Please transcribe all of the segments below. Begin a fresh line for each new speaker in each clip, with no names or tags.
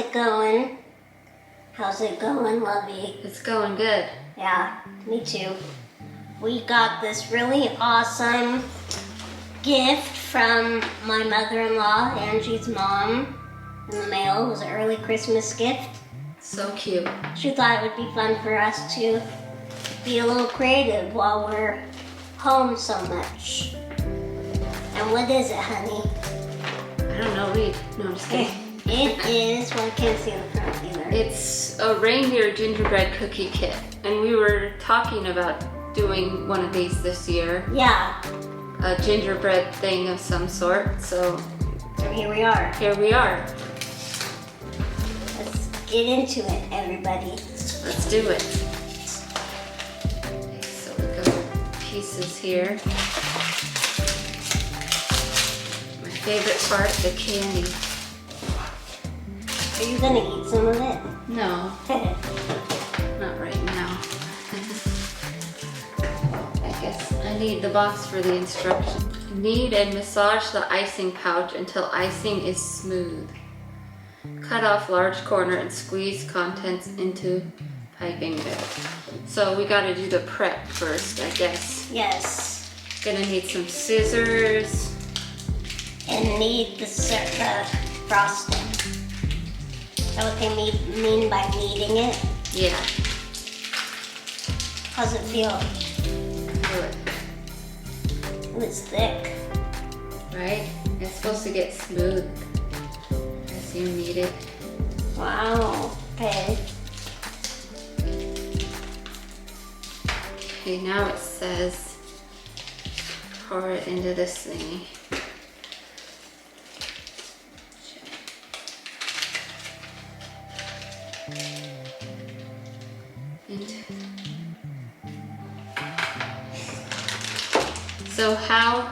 it going? How's it going, Lovey?
It's going good.
Yeah, me too. We got this really awesome gift from my mother-in-law, Angie's mom, in the mail. It was an early Christmas gift.
So cute.
She thought it would be fun for us to be a little creative while we're home so much. And what is it, honey?
I don't know, read. No, I'm just kidding.
It is, well, I can't see the front either.
It's a reindeer gingerbread cookie kit. And we were talking about doing one of these this year.
Yeah.
A gingerbread thing of some sort, so
here we are.
Here we are.
Let's get into it, everybody.
Let's do it. Okay, so we got pieces here. My favorite part, the candy.
Are you gonna eat some of it?
No, not right now. I guess I need the box for the instructions. Knead and massage the icing pouch until icing is smooth. Cut off large corner and squeeze contents into piping bed. So we gotta do the prep first, I guess.
Yes.
Gonna need some scissors.
And knead the frosting. Is that what they mean by kneading it?
Yeah.
How's it feel?
Feel it.
Ooh, it's thick.
Right? It's supposed to get smooth as you knead it.
Wow. Okay.
Okay, now it says pour it into this thingy. So how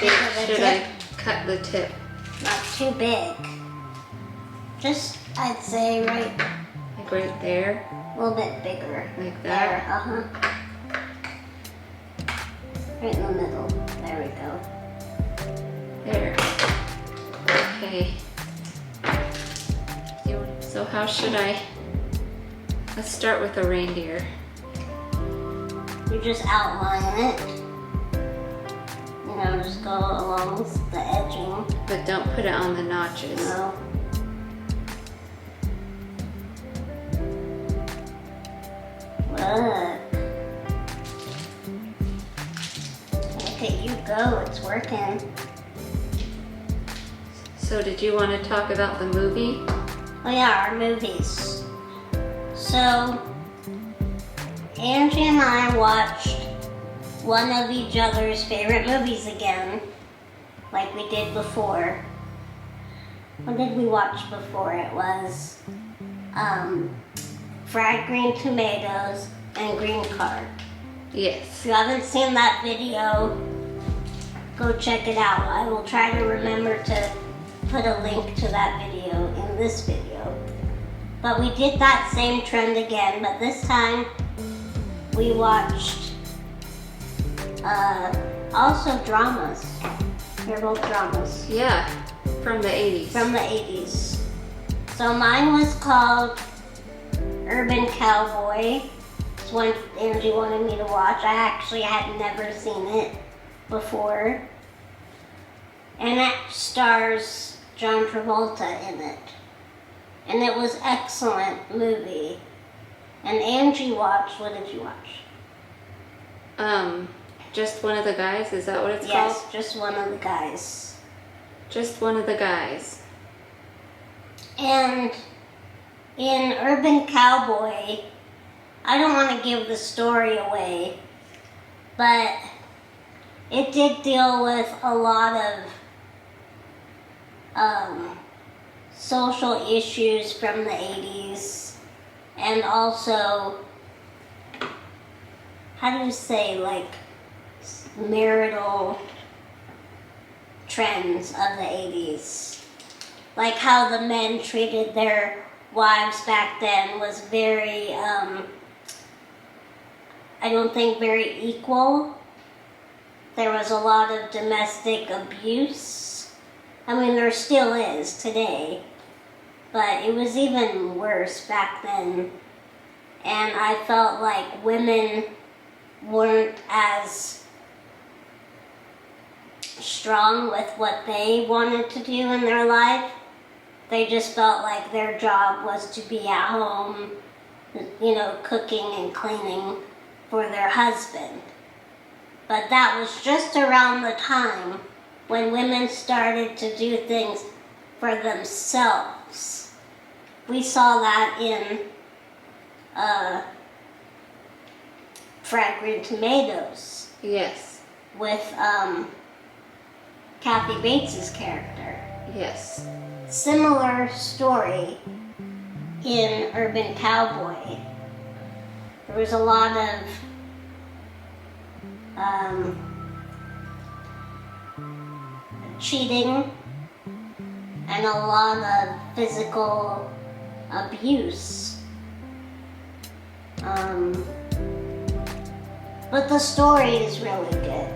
big should I cut the tip?
Not too big. Just, I'd say
Like right there?
a little bit bigger.
Like
There,
that?
Right in the middle. There we go.
There. Okay. So how should I? Let's start with a reindeer.
You just outline it. You know, just go along the edging.
But don't put it on the notches.
No. Look. Look at you go, it's working.
So did you want to talk about the movie?
Oh yeah, our movies. So, Angie and I watched one of each other's favorite movies again, like we did before. What did we watch before? It was Fried Green Tomatoes and Green Card.
Yes.
If you haven't seen that video, go check it out. I will try to remember to put a link to that video in this video. But we did that same trend again, but this time we watched also dramas. They're both dramas.
Yeah, from the 80s.
From the 80s. So mine was called Urban Cowboy. It's one Angie wanted me to watch. I actually had never seen it before. And it stars John Travolta in it. And it was excellent movie. And Angie watched, what did you watch?
Just one of the guys, is that what it's called?
Yes, just one of the guys.
Just one of the guys.
And in Urban Cowboy, I don't want to give the story away, but it did deal with a lot of social issues from the 80s, and also, how do you say, like, marital trends of the 80s. Like how the men treated their wives back then was very, I don't think very equal. There was a lot of domestic abuse. I mean, there still is today. but it was even worse back then. And I felt like women weren't as strong with what they wanted to do in their life. They just felt like their job was to be at home, cooking and cleaning for their husband. But that was just around the time when women started to do things for themselves. We saw that in Fragrant Tomatoes.
Yes.
With Kathy Bates's character.
Yes.
Similar story in Urban Cowboy. There was a lot of cheating and a lot of physical abuse. But the story is really good.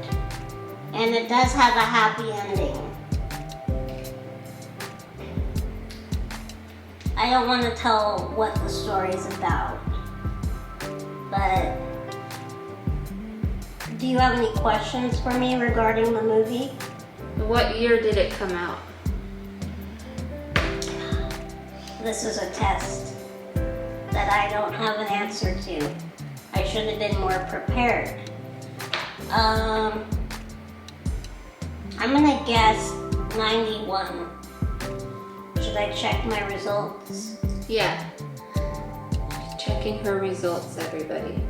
And it does have a happy ending. I don't want to tell what the story is about. But do you have any questions for me regarding the movie?
What year did it come out?
This is a test that I don't have an answer to. I should have been more prepared. I'm gonna guess 91. Should I check my results?
Yeah. She's checking her results, everybody.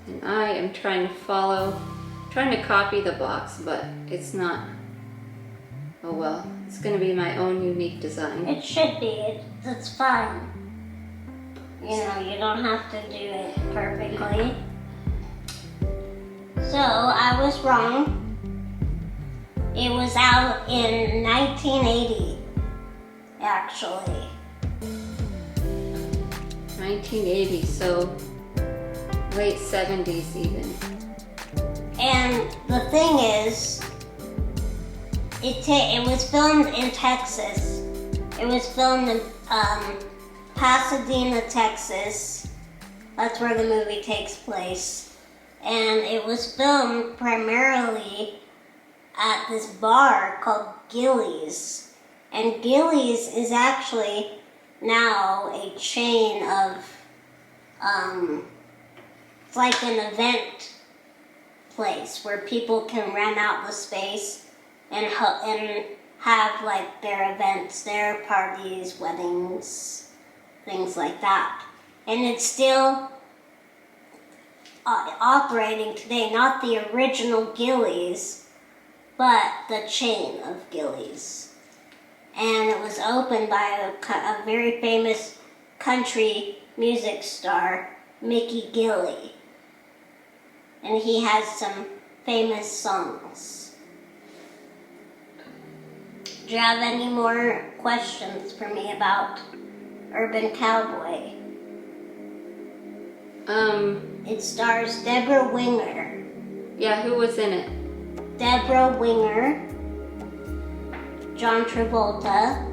And I am trying to copy the box, but it's not. Oh well, it's gonna be my own unique design.
It should be. It's fine. You don't have to do it perfectly. So, I was wrong. It was out in 1980, actually.
1980, so late 70s even.
And the thing is, it was filmed in Texas. It was filmed in Pasadena, Texas. That's where the movie takes place. And it was filmed primarily at this bar called Gillies. And Gillies is actually now a chain of, it's like an event place where people can rent out the space and have like their events, their parties, weddings, things like that. And it's still operating today, not the original Gillies, but the chain of Gillies. And it was opened by a very famous country music star, Mickey Gilley. And he has some famous songs. Do you have any more questions for me about Urban Cowboy? It stars Deborah Winger.
Yeah, who was in it?
Deborah Winger, John Travolta,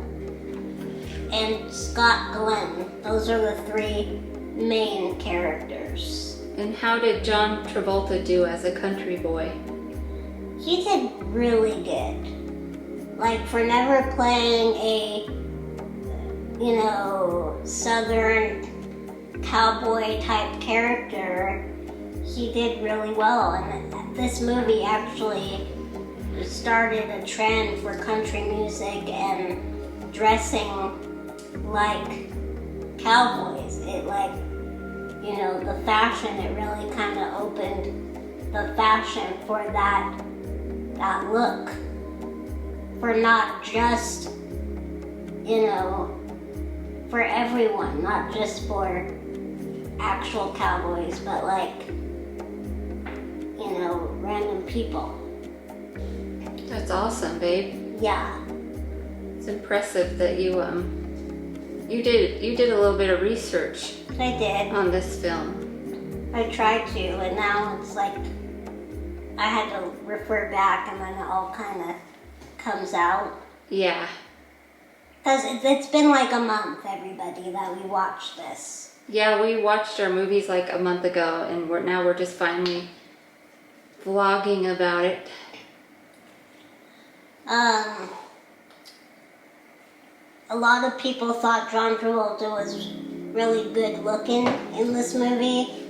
and Scott Glenn. Those are the three main characters.
And how did John Travolta do as a country boy?
He did really good. Like, for never playing a, Southern cowboy type character, he did really well. And this movie actually started a trend for country music and dressing like cowboys. It the fashion, it really kind of opened the fashion for that look. For not just, for everyone, not just for actual cowboys, but random people.
That's awesome, babe.
Yeah.
It's impressive that you did a little bit of research
I did.
on this film.
I tried to, and now it's like I had to refer back, and then it all kind of comes out.
Yeah.
Because it's been like a month, everybody, that we watched this.
Yeah, we watched our movies like a month ago, and we're just finally vlogging about it.
A lot of people thought John Travolta was really good looking in this movie.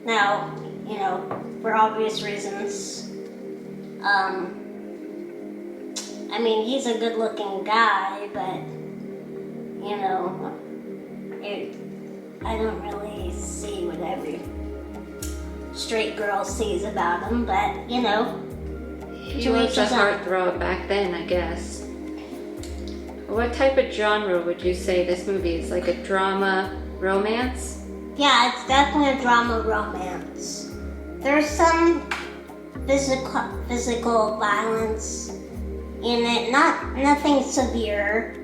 Now, you know, for obvious reasons. I mean, he's a good looking guy, but, you know, I don't really see what every straight girl sees about him, but, you know.
He was a heartthrob back then, I guess. What type of genre would you say this movie is? Like a drama romance?
Yeah, it's definitely a drama romance. There's some physical violence in it. Nothing severe,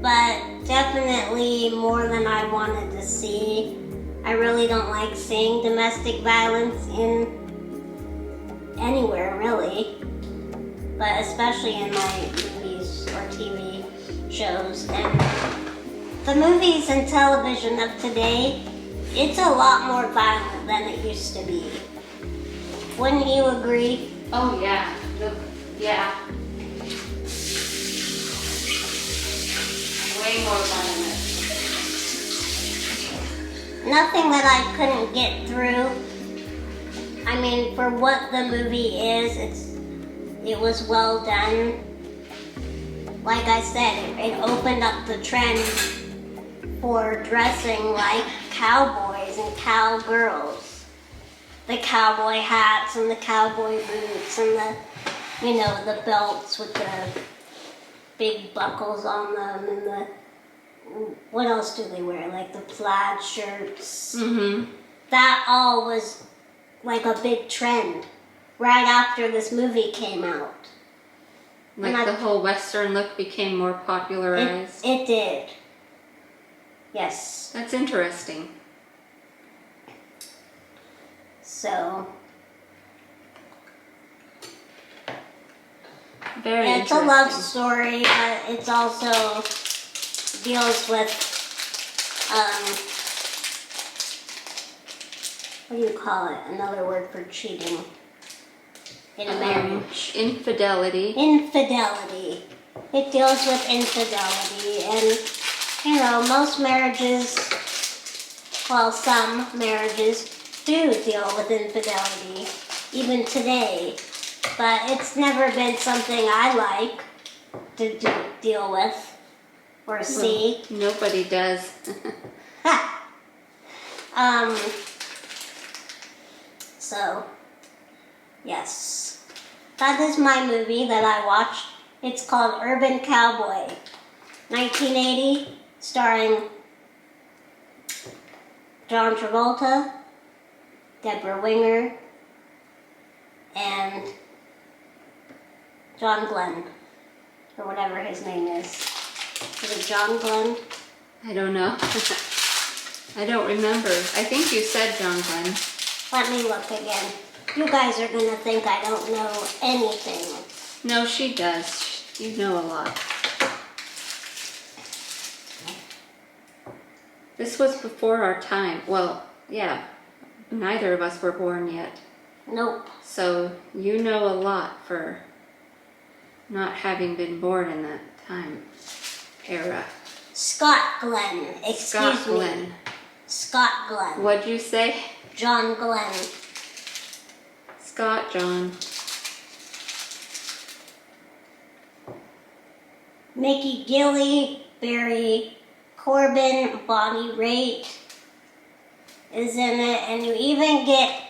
but definitely more than I wanted to see. I really don't like seeing domestic violence in anywhere, really, but especially in my movies or TV shows. And the movies and television of today, it's a lot more violent than it used to be. Wouldn't you agree?
Oh yeah, yeah. Way more violent.
Nothing that I couldn't get through. I mean, for what the movie is, it was well done. Like I said, it opened up the trend for dressing like cowboys and cowgirls. The cowboy hats and the cowboy boots and the belts with the big buckles on them and what else do they wear? Like the plaid shirts.
Mm-hmm.
That all was like a big trend right after this movie came out.
Like the whole Western look became more popularized.
It did. Yes.
That's interesting.
So.
Very
It's
interesting.
a love story, but it's also deals with, what do you call it? Another word for cheating in a marriage.
Infidelity.
Infidelity. It deals with infidelity, and most marriages, well, some marriages do deal with infidelity, even today. But it's never been something I like to deal with or see.
Well, nobody does.
So, yes. That is my movie that I watched. It's called Urban Cowboy. 1980, starring John Travolta, Deborah Winger, and John Glenn, or whatever his name is. Is it John Glenn?
I don't know. I don't remember. I think you said John Glenn.
Let me look again. You guys are going to think I don't know anything.
No, she does. You know a lot. This was before our time. Well, yeah, neither of us were born yet.
Nope.
So you know a lot for not having been born in that time era.
Scott Glenn. Excuse me.
Glenn.
Scott Glenn.
What'd you say?
John Glenn.
Scott John.
Mickey Gilley, Barry Corbin, Bonnie Raitt is in it, and you even get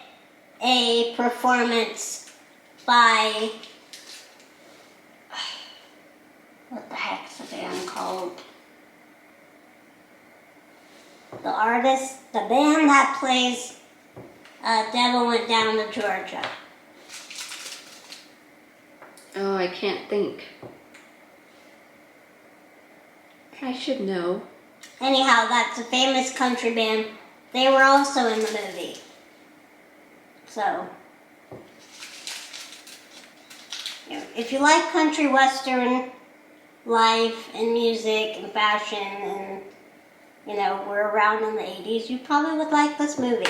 a performance by, what the heck's the band called? The band that plays Devil Went Down to Georgia.
Oh, I can't think. I should know.
Anyhow, that's a famous country band. They were also in the movie. So, if you like country western life and music and fashion and, were around in the 80s, you probably would like this movie.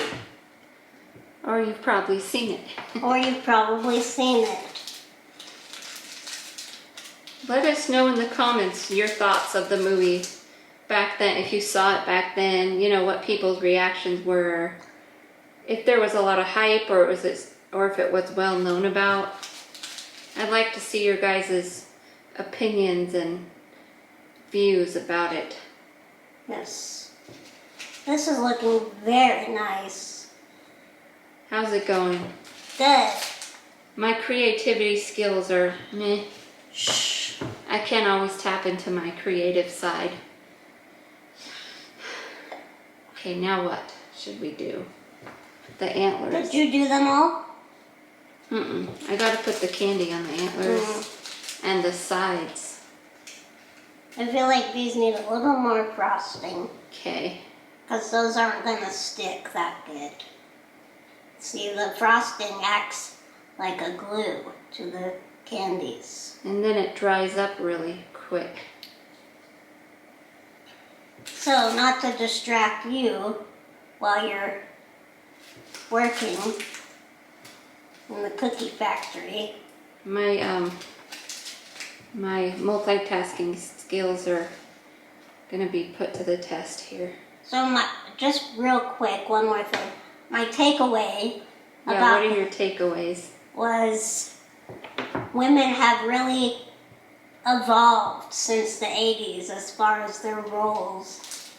Or you've probably seen it.
Or you've probably seen it.
Let us know in the comments your thoughts of the movie back then, if you saw it back then, what people's reactions were, if there was a lot of hype or if it was well known about. I'd like to see your guys' opinions and views about it.
Yes. This is looking very nice.
How's it going?
Good.
My creativity skills are meh.
Shh.
I can't always tap into my creative side. Okay, now what should we do? The antlers.
Did you do them all?
I gotta put the candy on the antlers and the sides.
I feel like these need a little more frosting.
Okay.
Because those aren't going to stick that good. See, the frosting acts like a glue to the candies.
And then it dries up really quick.
So, not to distract you while you're working in the cookie factory.
My multitasking skills are gonna be put to the test here.
So, just real quick, one more thing. My takeaway
What are your takeaways?
was women have really evolved since the 80s as far as their roles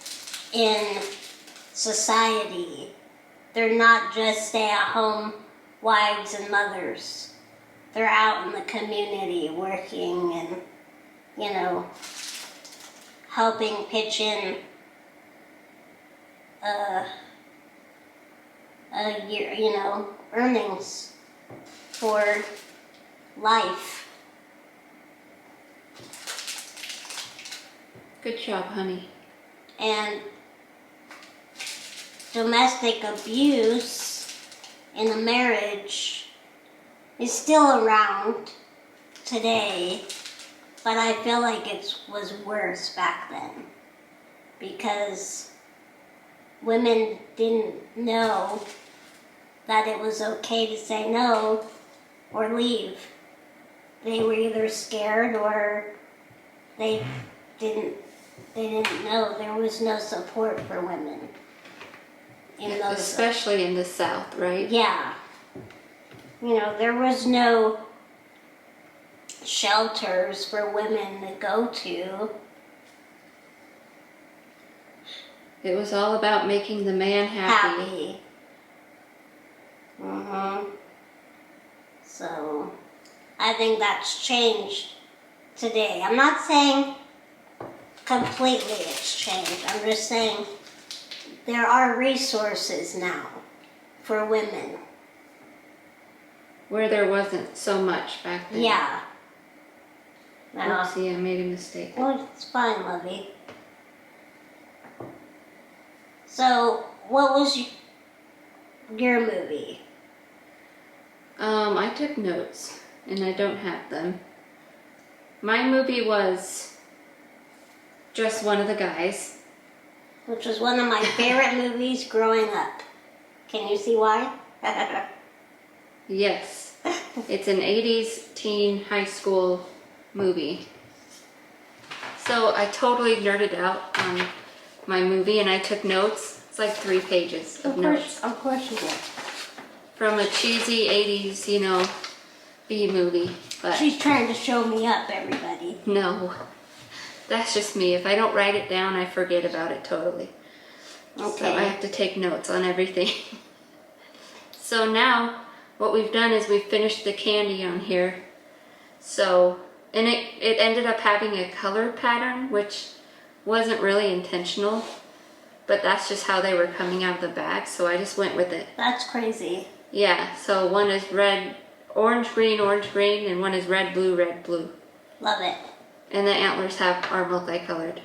in society. They're not just stay-at-home wives and mothers. They're out in the community working and, helping pitch in earnings for life.
Good job, honey.
And domestic abuse in a marriage is still around today, but I feel like it was worse back then because women didn't know that it was okay to say no or leave. They were either scared or they didn't know. There was no support for women in those,
especially in the South, right?
Yeah. There was no shelters for women to go to.
It was all about making the man happy.
So, I think that's changed today. I'm not saying completely it's changed. I'm just saying there are resources now for women.
Where there wasn't so much back then.
Yeah.
Oopsie, I made a mistake.
Well, it's fine, lovey. So, what was your movie?
I took notes, and I don't have them. My movie was Just One of the Guys.
Which was one of my favorite movies growing up. Can you see why?
Yes. It's an 80s teen high school movie. So I totally nerded out on my movie and I took notes. It's like 3 pages of notes.
Of course you did.
From a cheesy 80s, B movie. But
She's trying to show me up, everybody.
no, that's just me. If I don't write it down, I forget about it totally.
Okay.
So I have to take notes on everything. So now what we've done is we've finished the candy on here. So, and it ended up having a color pattern, which wasn't really intentional, but that's just how they were coming out of the bag, so I just went with it.
That's crazy.
Yeah, so one is red, orange, green, and one is red, blue.
Love it.
And the antlers are multicolored.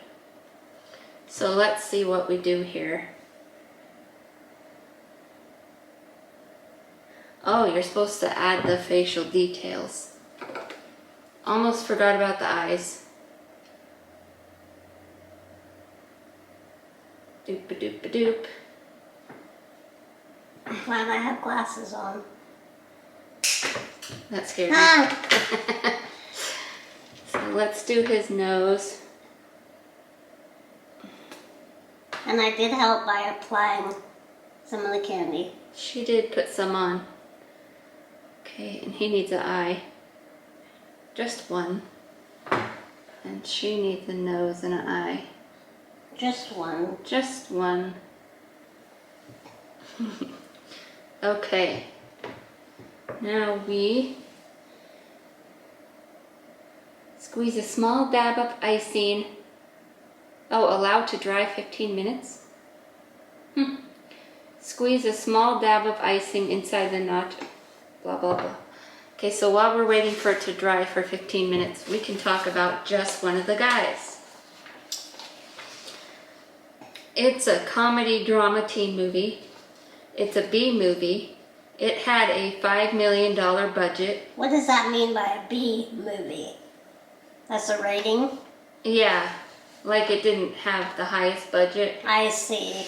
So let's see what we do here. Oh, you're supposed to add the facial details. Almost forgot about the eyes. Doop-a-doop-a-doop.
Glad I have glasses on.
That scared me.
Ah!
So let's do his nose.
And I did help by applying some of the candy.
She did put some on. Okay, and he needs an eye. Just one. And she needs a nose and an eye.
Just one.
Just one. Okay. Now we squeeze a small dab of icing. Oh, allowed to dry 15 minutes? Squeeze a small dab of icing inside the notch. Blah, blah, blah. Okay, so while we're waiting for it to dry for 15 minutes, we can talk about just one of the guys. It's a comedy drama teen movie. It's a B movie. It had a $5 million budget.
What does that mean by a B movie? That's a rating?
Yeah, like it didn't have the highest budget.
I see.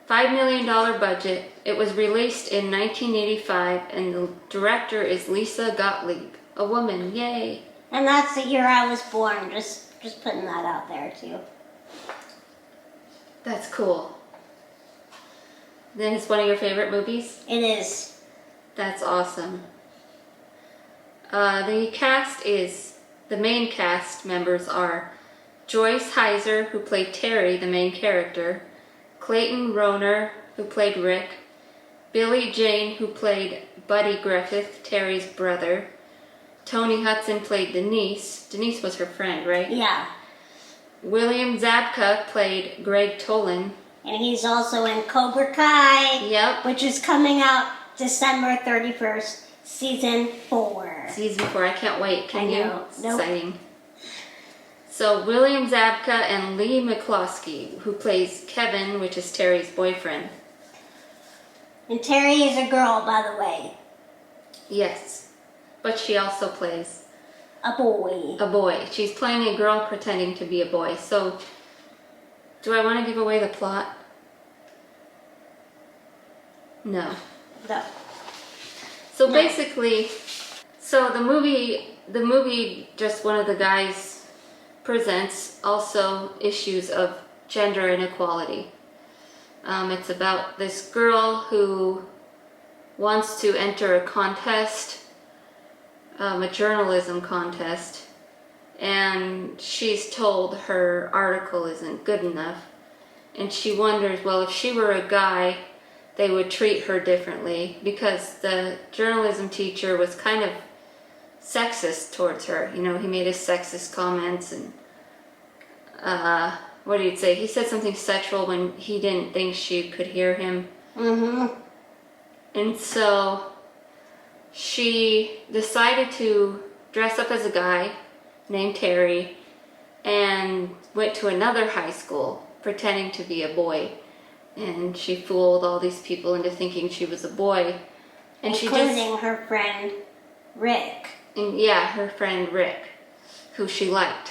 $5 million budget. It was released in 1985, and the director is Lisa Gottlieb, a woman. Yay!
And that's the year I was born. Just putting that out there too.
That's cool. Then it's one of your favorite movies?
It is.
That's awesome. The main cast members are Joyce Heiser, who played Terry, the main character, Clayton Rohner, who played Rick, Billy Jane, who played Buddy Griffith, Terry's brother, Tony Hudson played Denise. Denise was her friend, right?
Yeah.
William Zabka played Greg Tolan.
And he's also in Cobra Kai.
Yep.
Which is coming out December 31st, season 4.
Season 4, I can't wait. Can you?
Nope.
Exciting. So William Zabka and Lee McCloskey, who plays Kevin, which is Terry's boyfriend.
And Terry is a girl, by the way.
Yes, but she also plays
A boy.
a boy. She's playing a girl pretending to be a boy. So, do I want to give away the plot? No.
No.
So
No.
basically, the movie, just one of the guys presents also issues of gender inequality. It's about this girl who wants to enter a contest, a journalism contest, and she's told her article isn't good enough. And she wonders, well, if she were a guy, they would treat her differently, because the journalism teacher was kind of sexist towards her. You know, he made his sexist comments, and what did he say? He said something sexual when he didn't think she could hear him.
Mm-hmm.
And so she decided to dress up as a guy named Terry and went to another high school pretending to be a boy. And she fooled all these people into thinking she was a boy. And
Including her friend Rick.
And yeah, her friend Rick, who she liked.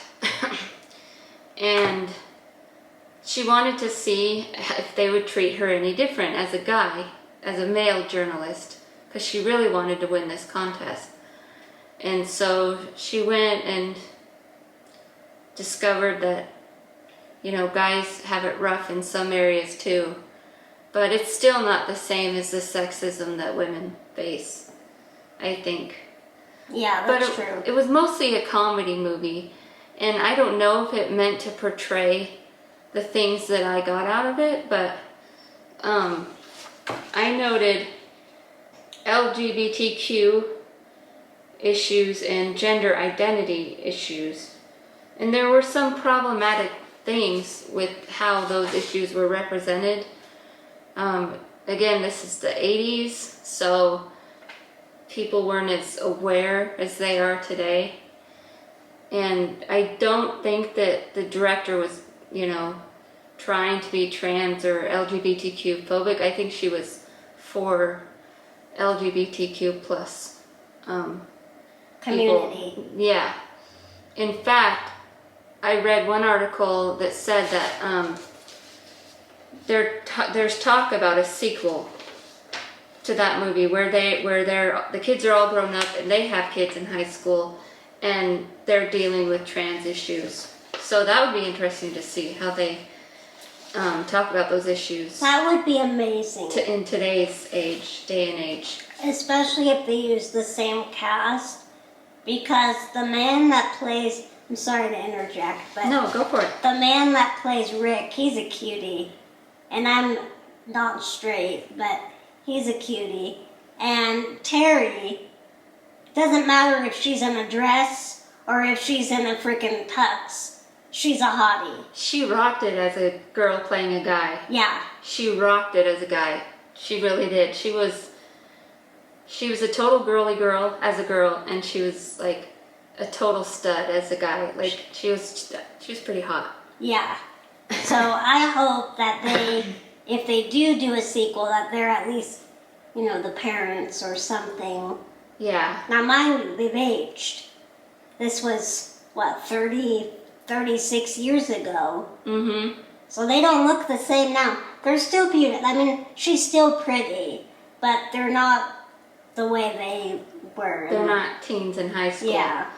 And she wanted to see if they would treat her any different as a guy, as a male journalist, because she really wanted to win this contest. And so she went and discovered that, you know, guys have it rough in some areas too, but it's still not the same as the sexism that women face, I think.
Yeah, that's
But
true.
it was mostly a comedy movie, and I don't know if it meant to portray the things that I got out of it, but I noted LGBTQ issues and gender identity issues, and there were some problematic things with how those issues were represented. Again, this is the 80s, so people weren't as aware as they are today. And I don't think that the director was, you know, trying to be trans or LGBTQ phobic. I think she was for LGBTQ plus
Community.
people. Yeah. In fact, I read one article that said that there's talk about a sequel to that movie where the kids are all grown up and they have kids in high school and they're dealing with trans issues. So that would be interesting to see how they talk about those issues.
That would be amazing.
In today's day and age.
Especially if they use the same cast. Because the man that plays, I'm sorry to interject, but
no, go for it.
The man that plays Rick, he's a cutie. And I'm not straight, but he's a cutie. And Terry, doesn't matter if she's in a dress or if she's in a freaking tux, she's a hottie.
She rocked it as a girl playing a guy.
Yeah.
She rocked it as a guy. She really did. She was a total girly girl as a girl, and she was like a total stud as a guy. Like she was pretty hot.
Yeah. So I hope that if they do a sequel, that they're at least, the parents or something.
Yeah.
Now mind you, they've aged. This was, 36 years ago.
Mm-hmm.
So they don't look the same now. They're still beautiful. I mean, she's still pretty, but they're not the way they were.
They're not teens in high school.
Yeah.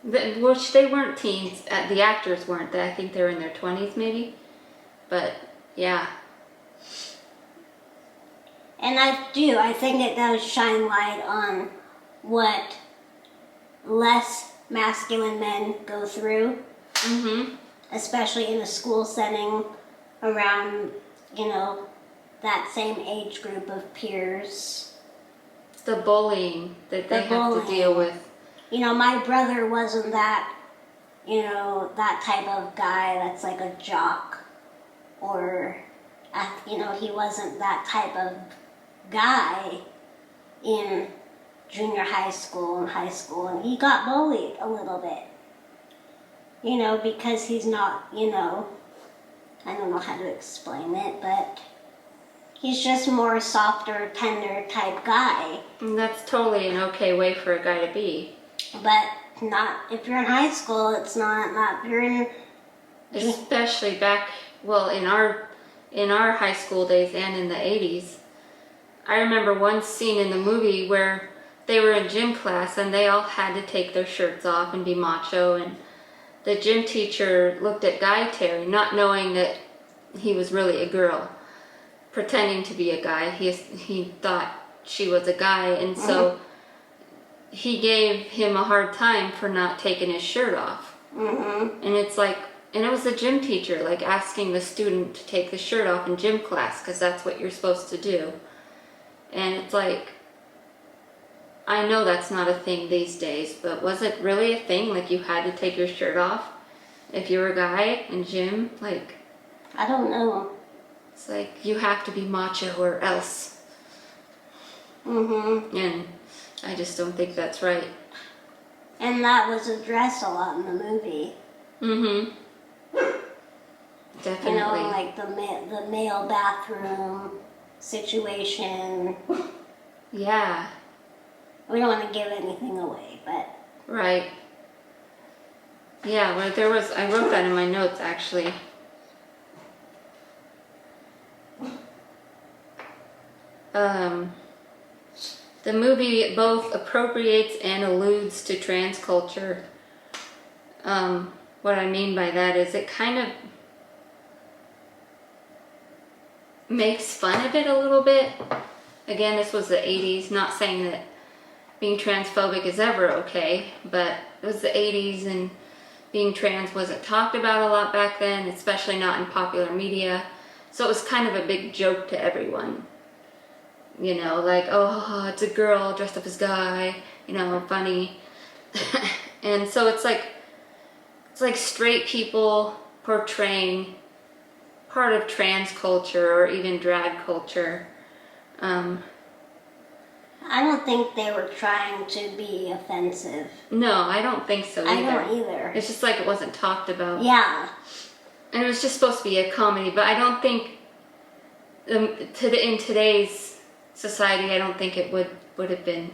Which they weren't teens. The actors weren't. I think they were in their 20s maybe. But, yeah.
And I think it does shine light on what less masculine men go through.
Mm-hmm.
Especially in a school setting around, that same age group of peers.
The bullying that they have to deal with.
My brother wasn't that, that type of guy that's like a jock. Or, he wasn't that type of guy in junior high school and high school. And he got bullied a little bit. Because he's not, I don't know how to explain it, but he's just more softer, tender type guy.
And that's totally an okay way for a guy to be.
But not, if you're in high school, it's not, you're in...
Especially back, in our high school days and in the 80s. I remember one scene in the movie where they were in gym class and they all had to take their shirts off and be macho, and the gym teacher looked at Guy Terry, not knowing that he was really a girl, pretending to be a guy. He thought she was a guy, and so he gave him a hard time for not taking his shirt off.
Mm-hmm.
And it was the gym teacher, asking the student to take the shirt off in gym class, because that's what you're supposed to do. And it's I know that's not a thing these days, but was it really a thing? You had to take your shirt off if you were a guy in gym?
I don't know.
It's you have to be macho or else.
Mm-hmm.
And I just don't think that's right.
And that was addressed a lot in the movie.
Mm-hmm. Definitely.
The male bathroom situation.
Yeah.
We don't want to give anything away, but...
Right. Yeah, I wrote that in my notes, actually. The movie both appropriates and alludes to trans culture. What I mean by that is it kind of makes fun of it a little bit. Again, this was the 80s, not saying that being transphobic is ever okay, but it was the 80s and being trans wasn't talked about a lot back then, especially not in popular media. So it was kind of a big joke to everyone. Oh, it's a girl dressed up as guy, funny. And so it's like straight people portraying part of trans culture or even drag culture.
I don't think they were trying to be offensive.
No, I don't think so either.
I don't either.
It's just it wasn't talked about.
Yeah.
And it was just supposed to be a comedy, but I don't think in today's society, I don't think it would have been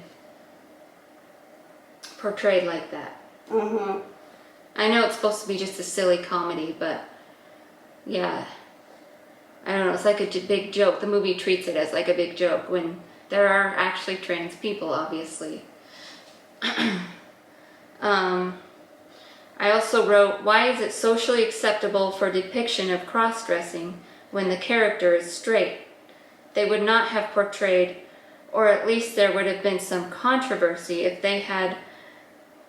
portrayed like that.
Mm-hmm.
I know it's supposed to be just a silly comedy, but yeah. I don't know, it's like a big joke. The movie treats it as like a big joke when there are actually trans people, obviously. I also wrote, why is it socially acceptable for depiction of cross-dressing when the character is straight? They would not have portrayed, or at least there would have been some controversy if they had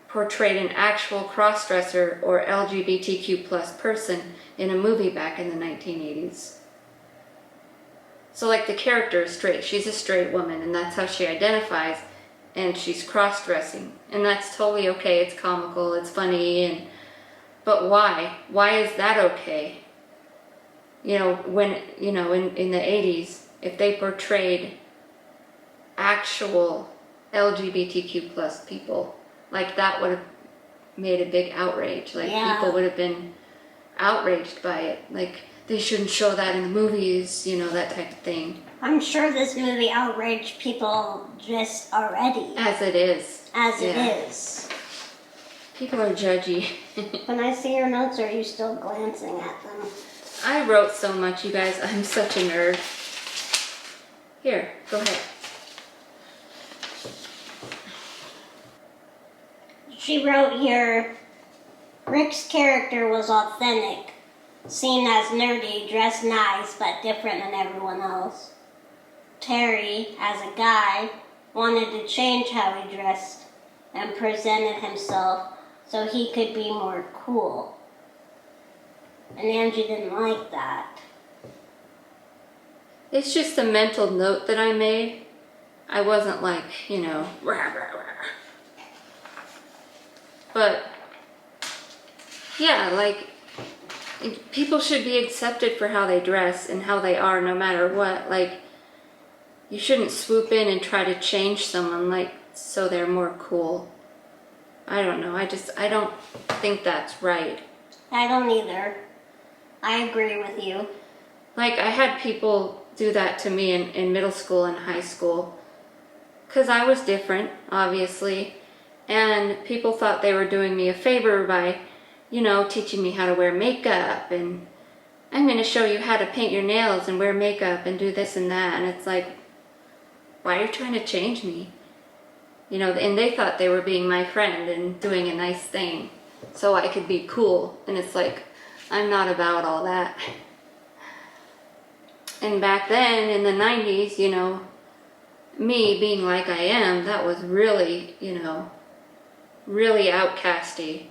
portrayed an actual cross-dresser or LGBTQ plus person in a movie back in the 1980s. So like the character is straight, she's a straight woman and that's how she identifies, and she's cross-dressing, and that's totally okay. It's comical, it's funny, but why? Why is that okay? You know, when, you know, in the 80s, if they portrayed actual LGBTQ plus people, like that would have made a big outrage. Like people would have been outraged by it. Like they shouldn't show that in the movies, you know, that type of thing.
I'm sure this movie outraged people just already.
As it is.
It is.
People are judgy.
When I see your notes, are you still glancing at them?
I wrote so much, you guys. I'm such a nerd. Here, go ahead.
She wrote here, Rick's character was authentic, seen as nerdy, dressed nice, but different than everyone else. Terry, as a guy, wanted to change how he dressed and presented himself so he could be more cool. And Angie didn't like that.
It's just a mental note that I made. I wasn't like, you know, rah, rah, rah. But, yeah, like, people should be accepted for how they dress and how they are no matter what. Like, you shouldn't swoop in and try to change someone, like, so they're more cool. I don't know. I don't think that's right.
I don't either. I agree with you.
Like, I had people do that to me in middle school and high school. Because I was different, obviously. And people thought they were doing me a favor by, you know, teaching me how to wear makeup. And I'm going to show you how to paint your nails and wear makeup and do this and that. And it's like, why are you trying to change me? You know, and they thought they were being my friend and doing a nice thing so I could be cool. And it's like, I'm not about all that. And back then, in the 90s, you know, me being like I am, that was really, you know, really outcasty.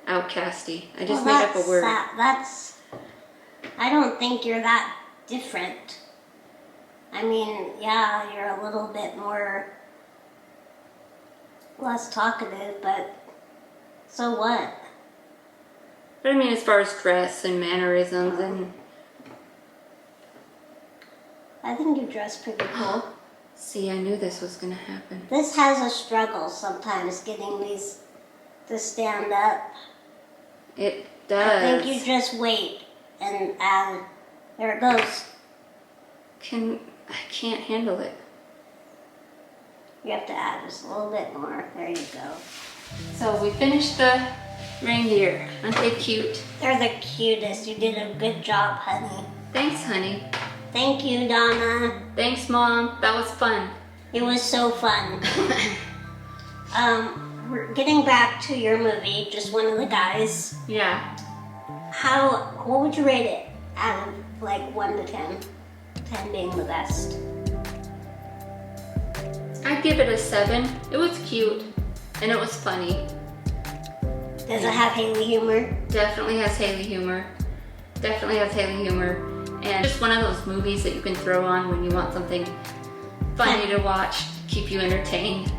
Outcasty. I just made up a word.
I don't think you're that different. I mean, yeah, you're a little bit less talkative, but so what?
But I mean, as far as dress and mannerisms and...
I think you dress pretty cool.
See, I knew this was going to happen.
This has a struggle sometimes, getting these to stand up.
It does.
I think you just wait and add. There it goes.
I can't handle it.
You have to add just a little bit more. There you go.
So we finished the reindeer. Aren't they cute?
They're the cutest. You did a good job, honey.
Thanks, honey.
Thank you, Donna.
Thanks, Mom. That was fun.
It was so fun. We're getting back to your movie, just one of the guys.
Yeah.
What would you rate it out of like 1 to 10? 10 being the best.
I'd give it a 7. It was cute and it was funny.
Does it have Haley humor?
Definitely has Haley humor. Definitely has Haley humor. And just one of those movies that you can throw on when you want something funny to watch, keep you entertained.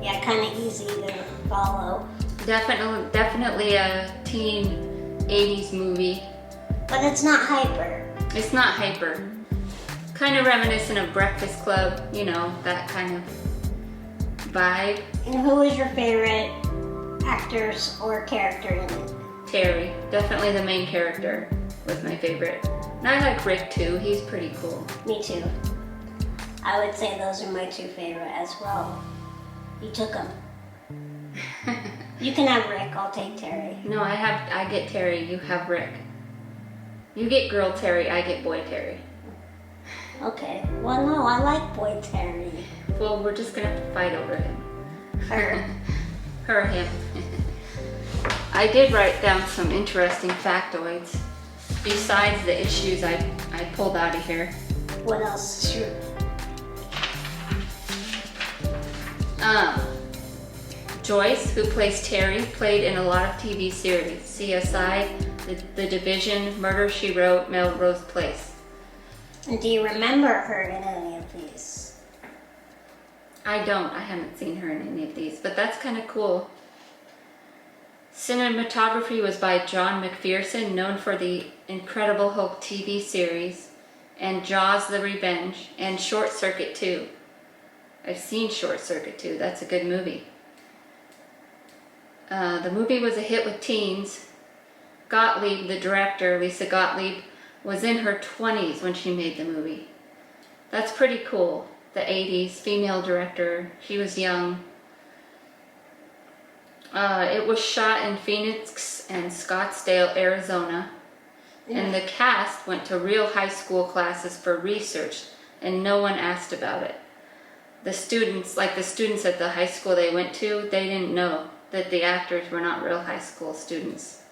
Yeah, kind of easy to follow.
Definitely a teen 80s movie.
But it's not hyper.
It's not hyper. Kind of reminiscent of Breakfast Club, you know, that kind of vibe.
And who is your favorite actors or character in it?
Terry, definitely the main character was my favorite. And I like Rick too, he's pretty cool.
Me too. I would say those are my 2 favorite as well. You took them. You can have Rick. I'll take Terry.
No, I get Terry. You have Rick. You get girl Terry. I get boy Terry.
Okay. Well, no, I like boy Terry.
Well, we're just gonna have to fight over him.
Her.
Her, him. I did write down some interesting factoids besides the issues I pulled out of here.
What else? Sure.
Joyce, who plays Terry, played in a lot of TV series. CSI, The Division, Murder, She Wrote, Melrose Place.
And do you remember her in any of these?
I don't. I haven't seen her in any of these, but that's kind of cool. Cinematography was by John McPherson, known for the Incredible Hulk TV series, and Jaws the Revenge, and Short Circuit 2. I've seen Short Circuit 2. That's a good movie. The movie was a hit with teens. Gottlieb, the director, Lisa Gottlieb, was in her 20s when she made the movie. That's pretty cool. The 80s, female director. She was young. It was shot in Phoenix and Scottsdale, Arizona. And the cast went to real high school classes for research, and no one asked about it. The students at the high school they went to, they didn't know that the actors were not real high school students.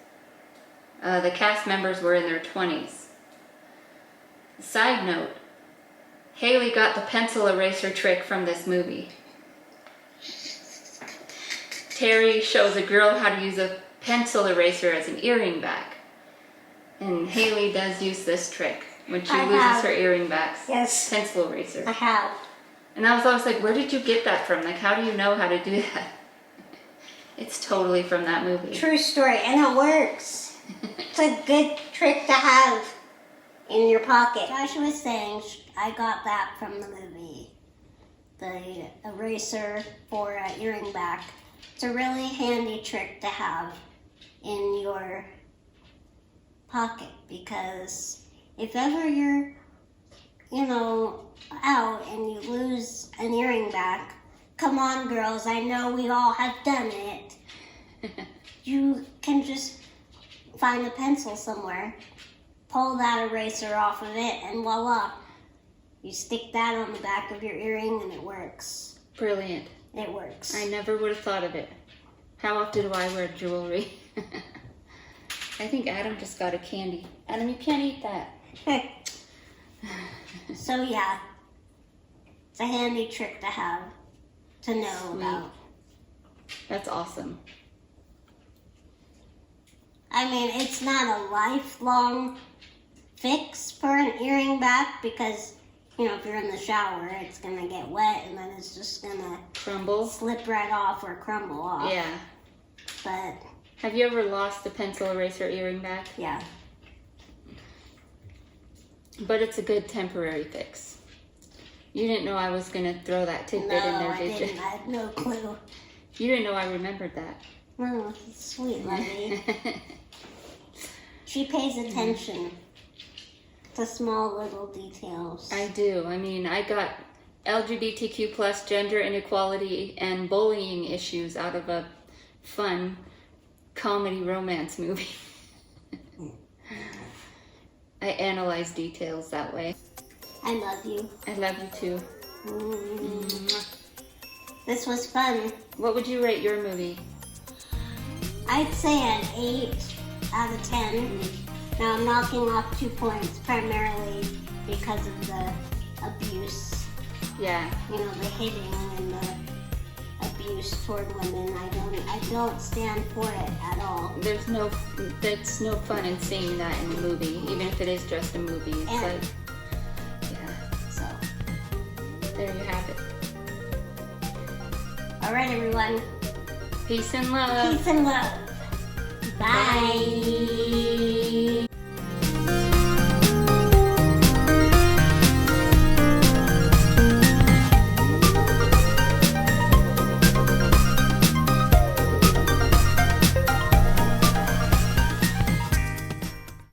The cast members were in their 20s. Side note, Haley got the pencil eraser trick from this movie. Terry shows a girl how to use a pencil eraser as an earring back. And Haley does use this trick when she loses her earring backs.
Yes.
Pencil eraser.
I have.
And I was always like, where did you get that from? Like, how do you know how to do that? It's totally from that movie.
True story, and it works. It's a good trick to have in your pocket. Josh was saying I got that from the movie. The eraser for an earring back. It's a really handy trick to have in your pocket, because if ever you're, out and you lose an earring back, come on, girls, I know we all have done it. You can just find a pencil somewhere, pull that eraser off of it, and voila. You stick that on the back of your earring and it works.
Brilliant.
It works.
I never would have thought of it. How often do I wear jewelry? I think Adam just got a candy. Adam, you can't eat that.
So yeah, it's a handy trick to have, to know
Sweet.
about.
That's awesome.
I mean, it's not a lifelong fix for an earring back, because, if you're in the shower, it's going to get wet and then it's just going to
Crumble?
slip right off or crumble off.
Yeah.
But,
Have you ever lost a pencil eraser earring back?
yeah.
But it's a good temporary fix. You didn't know I was going to throw that tidbit in there,
I
did you?
didn't. I had no clue.
You didn't know I remembered that.
Oh, sweet lady. She pays attention to small little details.
I do. I mean, I got LGBTQ plus gender inequality and bullying issues out of a fun comedy romance movie. I analyze details that way.
I love you.
I love you too.
This was fun.
What would you rate your movie?
I'd say an 8 out of 10. Now I'm knocking off 2 points primarily because of the abuse.
Yeah.
The hitting and the abuse toward women. I don't stand for it at all.
There's no fun in seeing that in a movie, even if it is just a movie. It's
And-
like, yeah.
So,
There you have it.
all right, everyone.
Peace and love.
Peace and love. Bye.